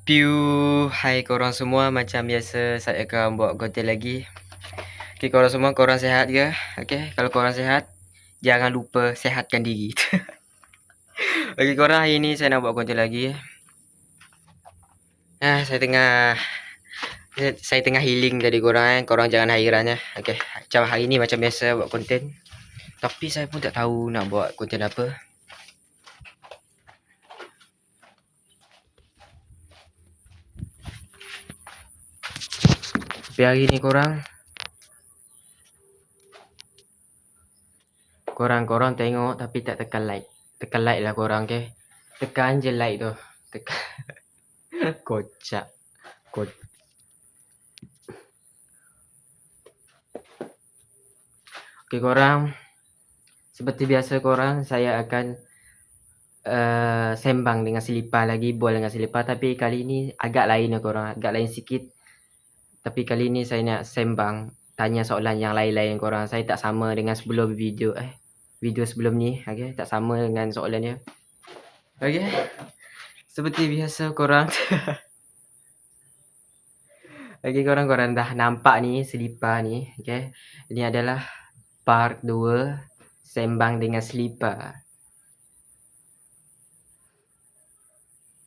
Piu, hai korang semua, macam biasa saya akan buat konten lagi. Okay, korang semua, korang sihat ke? Okay, kalau korang sihat, jangan lupa sihatkan diri. Okay, korang, hari ni saya nak buat konten lagi. Saya tengah healing tadi korang. Korang jangan hairan ya. Okay, macam hari ni macam biasa buat konten. Tapi saya pun tak tahu nak buat konten apa. Tapi hari ni korang tengok tapi tak tekan like. Tekan like lah korang, okay? Tekan je like tu. Tekan. Kocak. Okay korang, seperti biasa korang, saya akan sembang dengan Selipar lagi, bual dengan Selipar. Tapi kali ni agak lain lah korang, agak lain sikit. Tapi kali ni saya nak sembang, tanya soalan yang lain-lain korang. Saya tak sama dengan sebelum video sebelum ni, okay? Tak sama dengan soalannya. Okay, seperti biasa korang. Okay korang dah nampak ni Selipar ni, okay? Ini adalah part 2 sembang dengan Selipar.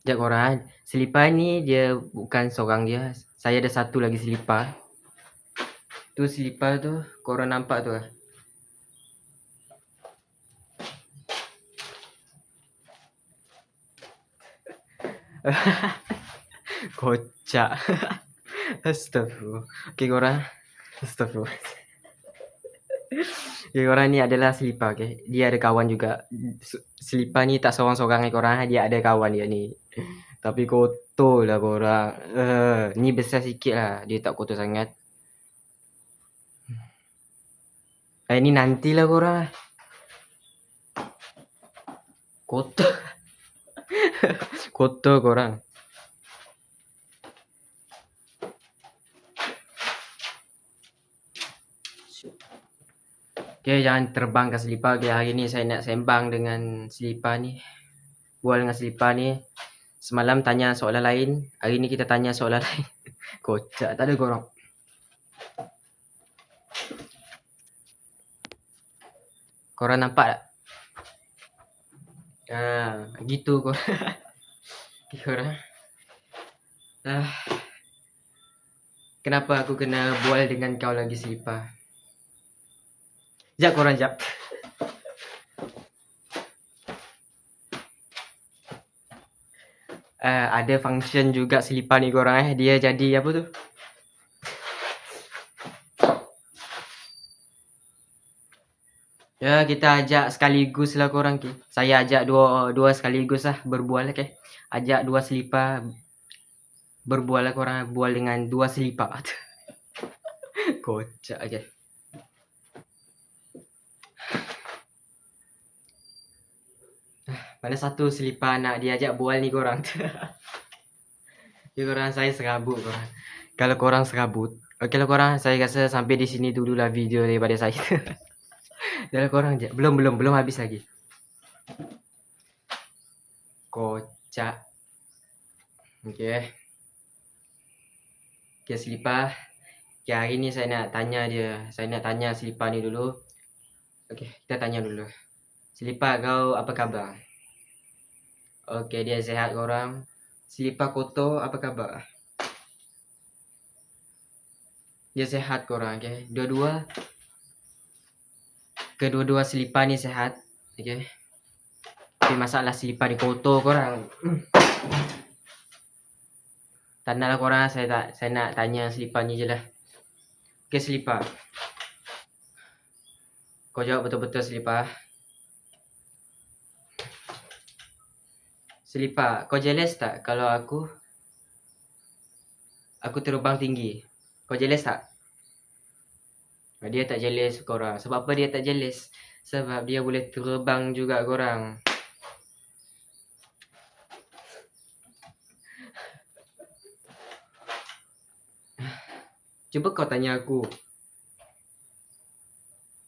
Sekejap korang, Selipar ni dia bukan seorang dia. Saya ada satu lagi Selipar. Tu Selipar tu, korang nampak tu lah. Kocak. Astagfirullah. Okay korang, astagfirullah. Okay korang, ni adalah Selipar, okay? Dia ada kawan juga. Selipar ni tak seorang-seorang korang, dia ada kawan dia ni. Tapi kotor lah korang. Ni besar sikit lah, dia tak kotor sangat. Ni nantilah korang. Kotor. Kotor korang. Okay, jangan terbang ke Selipar. Okay, hari ni saya nak sembang dengan Selipar ni. Bual dengan Selipar ni. Semalam tanya soalan lain, hari ni kita tanya soalan lain. Kocak, tak ada korang. Korang nampak tak? Gitu korang. Okay, korang. Kenapa aku kena bual dengan kau lagi Selipar? Sekejap korang, sekejap. Ada function juga Selipar ni korang. Dia jadi apa tu? Ya, kita ajak sekaligus lah korang. Saya ajak dua sekaligus lah berbual, okay? Ajak dua Selipar berbual lah korang. Bual dengan dua Selipar. Kocak je. Mana satu Selipar nak diajak bual ni korang. Okay, korang, saya serabut korang. Kalau korang serabut, okay lah korang, saya rasa sampai di sini dululah video daripada saya. Dah korang je. Belum habis lagi. Kocak. Okay. Okay, Selipar. Okay, hari ni saya nak tanya dia. Saya nak tanya Selipar ni dulu. Okay, kita tanya dulu. Selipar, kau apa khabar? Okay, dia sihat korang. Selipar kotor, apa khabar? Dia sihat korang, okay? Kedua-dua Selipar ni sihat, okay? Tapi masalah Selipar ni kotor korang. Tak nak lah korang, saya nak tanya Selipar ni je lah. Okay, Selipar. Kau jawab betul-betul, Selipar. Selipar, kau jealous tak kalau aku terbang tinggi? Kau jealous tak? Dia tak jealous korang. Sebab apa dia tak jealous? Sebab dia boleh terbang juga korang. Cuba kau tanya aku.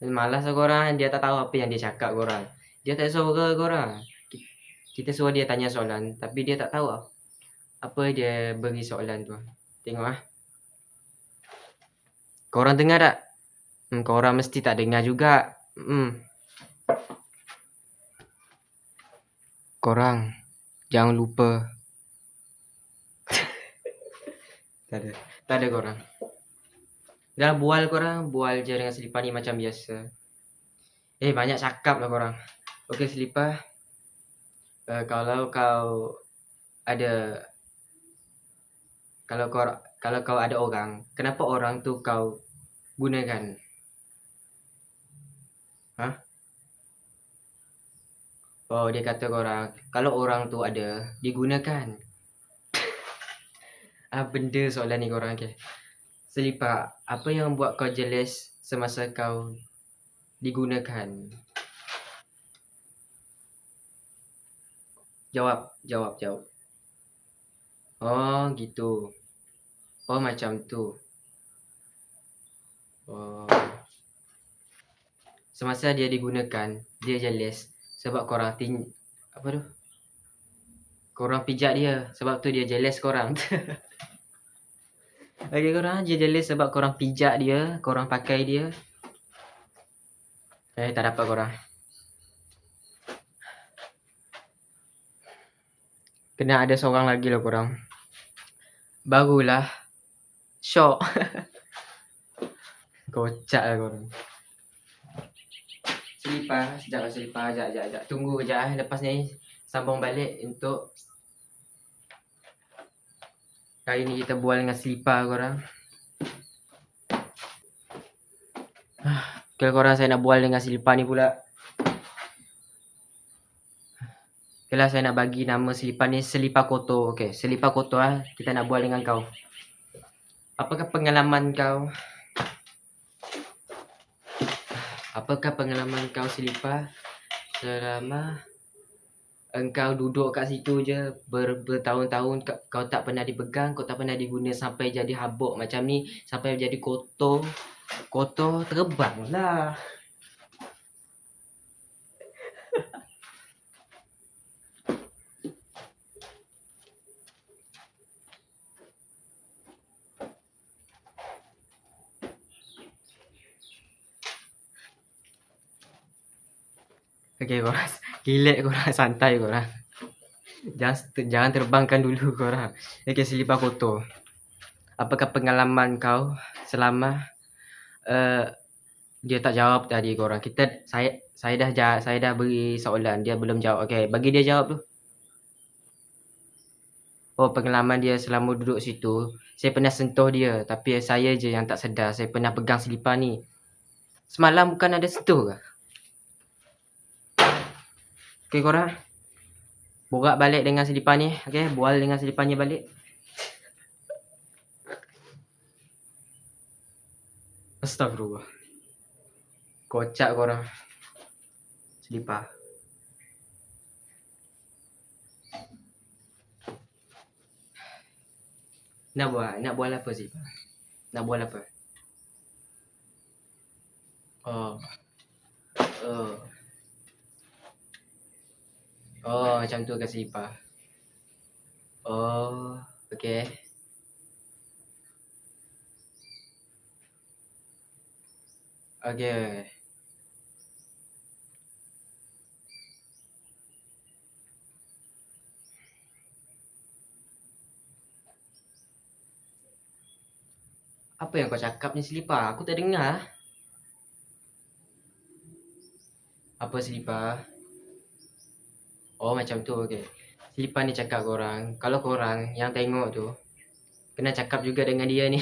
Malas lah korang. Dia tak tahu apa yang dia cakap korang. Dia tak suruh korang. Kita suruh dia tanya soalan, tapi dia tak tahu. Apa dia beri soalan tu? Tengok ah. Korang dengar tak? Korang mesti tak dengar juga. Korang jangan lupa. Tak ada korang. Dah bual korang, bual je dengan Selipar ni macam biasa. Banyak cakap lah korang. Okey Selipar, kalau kau ada orang, kenapa orang tu kau gunakan? Oh, dia kata korang, kalau orang tu ada, digunakan. Benda soalan ni korang. Okay. Selipar, apa yang buat kau jealous semasa kau digunakan? Jawab. Oh, gitu. Oh, macam tu. Oh. Semasa dia digunakan, dia jealous sebab korang korang pijak dia. Sebab tu dia jealous korang. Okay, korang dia jealous sebab korang pijak dia, korang pakai dia. Tak dapat korang. Kena ada seorang lagi lah korang. Barulah syok. Kocak lah korang. Selipar, sekejap. Tunggu kejap lepas ni sambung balik untuk kali ni kita bual dengan Selipar korang. Kalau korang saya nak bual dengan Selipar ni pula. Kalau saya nak bagi nama Selipar ni Selipar Kotor. Okay, Selipar Kotor kita nak bual dengan kau. Apakah pengalaman kau Selipar selama engkau duduk kat situ je bertahun-tahun, kau tak pernah dipegang, kau tak pernah diguna sampai jadi habuk macam ni, sampai jadi kotor terbang lah. Okay korang, relax korang, santai korang. Jangan terbangkan dulu korang. Okay, Selipar Kotor. Apakah pengalaman kau selama dia tak jawab tadi korang. Saya dah beri soalan, dia belum jawab. Okay, bagi dia jawab tu. Oh, pengalaman dia selama duduk situ, saya pernah sentuh dia, tapi saya je yang tak sedar. Saya pernah pegang Selipar ni. Semalam bukan ada sentuh ke? Okay korang, borak balik dengan Selipar ni. Okay, bual dengan Selipar ni balik. Astagfirullah. Kocak korang. Selipar. Nak bual apa Selipar? Nak bual apa? Oh, macam tu ke Selipar? Oh, okay. Okay. Apa yang kau cakap ni Selipar? Aku tak dengar. Apa Selipar? Oh, macam tu, okay. Selipar ni cakap korang, kalau korang yang tengok tu, kena cakap juga dengan dia ni.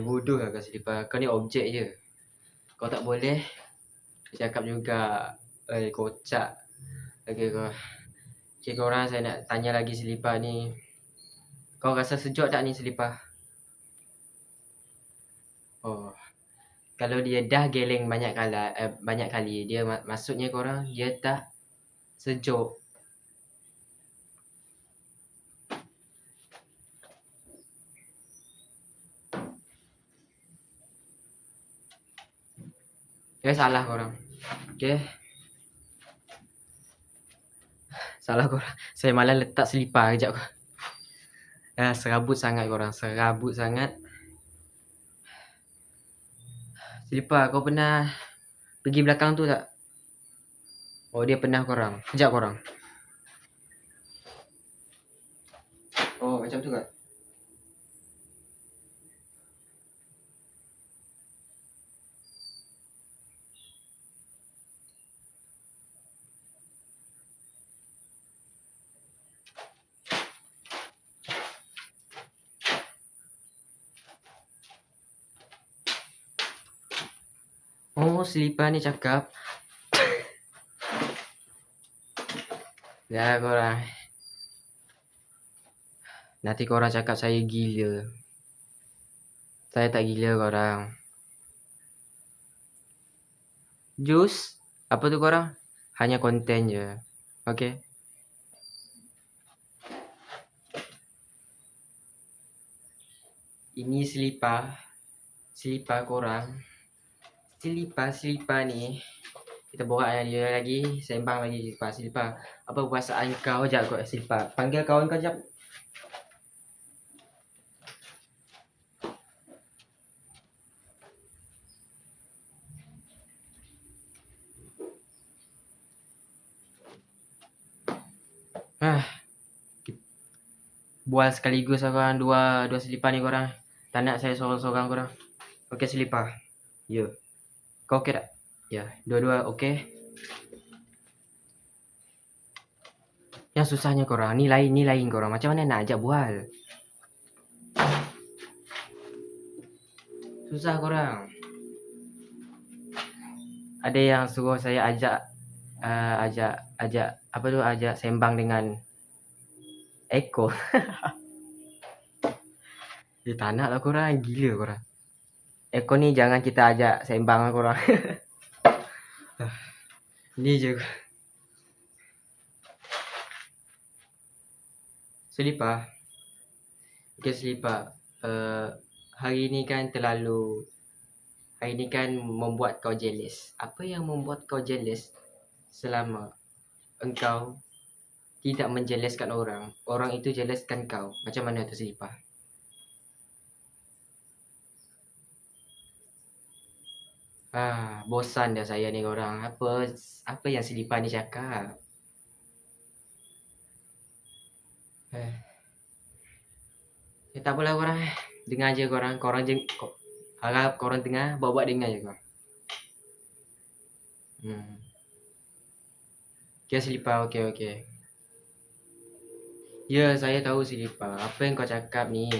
Bodoh lah kau Selipar. Kau ni objek je. Kau tak boleh cakap juga. Kocak. Okay, korang saya nak tanya lagi Selipar ni. Kau rasa sejuk tak ni Selipar? Oh, kalau dia dah geleng banyak kali, dia maksudnya korang dia tak sejuk. Dia salah korang. Okay. Salah korang. Saya malah letak selipar kejap. Serabut sangat korang. Serabut sangat. Selipar, kau pernah pergi belakang tu tak? Oh, dia pernah korang. Kejap korang. Oh, macam tu kan? Oh, selipar ni cakap. Ya korang. Nanti korang cakap saya gila. Saya tak gila korang. Jus. Apa tu korang? Hanya konten je. Okay. Ini selipar. Selipar korang. Selipar ni. Kita borak dengan dia lagi. Sembang lagi selipar. Apa perasaan kau? Sekejap kot selipar. Panggil kawan kau sekejap. Bual sekaligus korang. Dua selipar ni korang. Tak nak saya sorang-sorang korang. Okay selipar. Ya. Kau okay tak? Ya. Dua-dua okay. Yang susahnya korang. Ni lain korang. Macam mana nak ajak bual? Susah korang. Ada yang suruh saya ajak apa tu, ajak sembang dengan Eko. Dia tak nak lah korang. Gila korang. Eko ni jangan kita ajak sembang lah korang. Ni je. Selipar. Okay selipar. Hari ni kan membuat kau jealous. Apa yang membuat kau jealous selama engkau tidak menjelaskan orang? Orang itu jelaskan kau. Macam mana tu selipar? Bosan dah saya ni korang. Apa yang selipar ni cakap? Tak apalah korang. Dengar je korang. Harap korang dengar. Buat-buat dengar je korang. Okay selipar. Okay. Ya, saya tahu selipar. Apa yang kau cakap ni?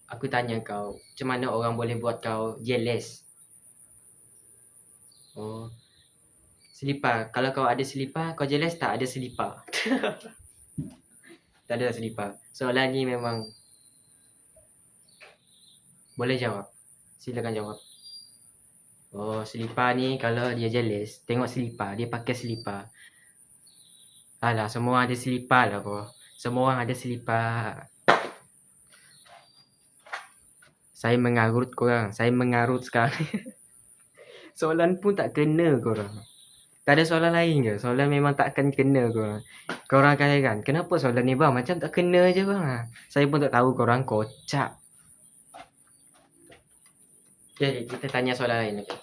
Aku tanya kau, macam mana orang boleh buat kau jealous? Oh. Selipar. Kalau kau ada selipar, kau jealous tak ada selipar? Tak ada selipar. Soalan ni memang boleh jawab. Silakan jawab. Oh, selipar ni kalau dia jealous, tengok selipar, dia pakai selipar. Alah, semua orang ada selipar lah kau. Semua orang ada selipar. Saya mengarut korang. Saya mengarut sekarang. Soalan pun tak kena korang. Tak ada soalan lain ke? Soalan memang takkan kena korang. Korang kan, kenapa soalan ni bang? Macam tak kena je bang. Saya pun tak tahu korang kocak. Okay, kita tanya soalan lain lagi.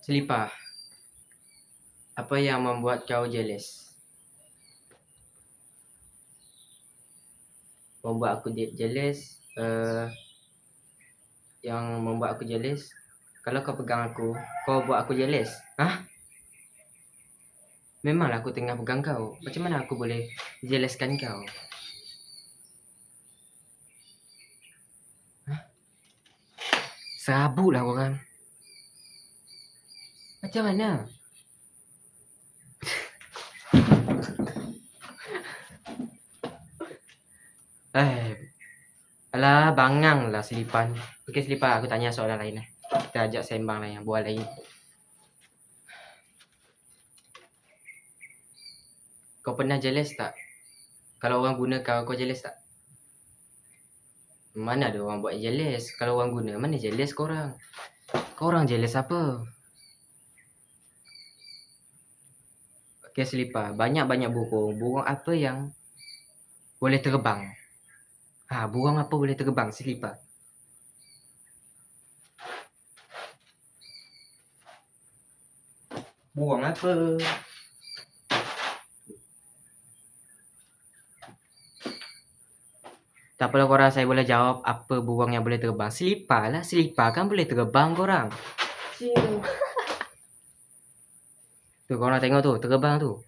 Selipar. Apa yang membuat kau jealous? Membuat aku jealous. Yang membuat aku jealous, kalau kau pegang aku, kau buat aku jealous. Memanglah aku tengah pegang kau. Macam mana aku boleh jealouskan kau? Serabut lah korang. Macam mana? Alah, bangang lah selipar ni. Okay selipar, aku tanya soalan lain lah. Kita ajak sembang lain, buat lain. Kau pernah jealous tak? Kalau orang guna kau jealous tak? Mana ada orang buat jealous? Kalau orang guna, mana jealous korang? Korang jealous apa? Okay, selipar. Banyak-banyak burung. Burung apa yang boleh terbang? Burung apa boleh terbang? Selipar. Burung apa? Tak apalah korang, saya boleh jawab apa burung yang boleh terbang. Selipar lah. Selipar kan boleh terbang korang. Tu korang tengok tu, terbang tu.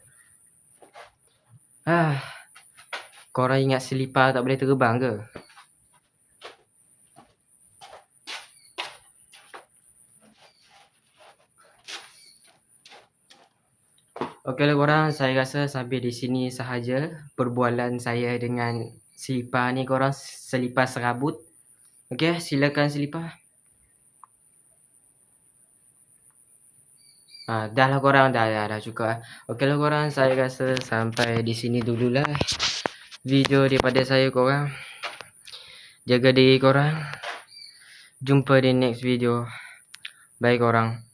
Korang ingat selipar tak boleh terbang ke? Okey lah korang, saya rasa sampai di sini sahaja perbualan saya dengan selipar ni korang, selipar serabut. Okey, silakan selipar. Dah lah korang, dah cukup. Okey lah korang, saya rasa sampai di sini dululah video daripada saya korang. Jaga diri korang. Jumpa di next video. Bye korang.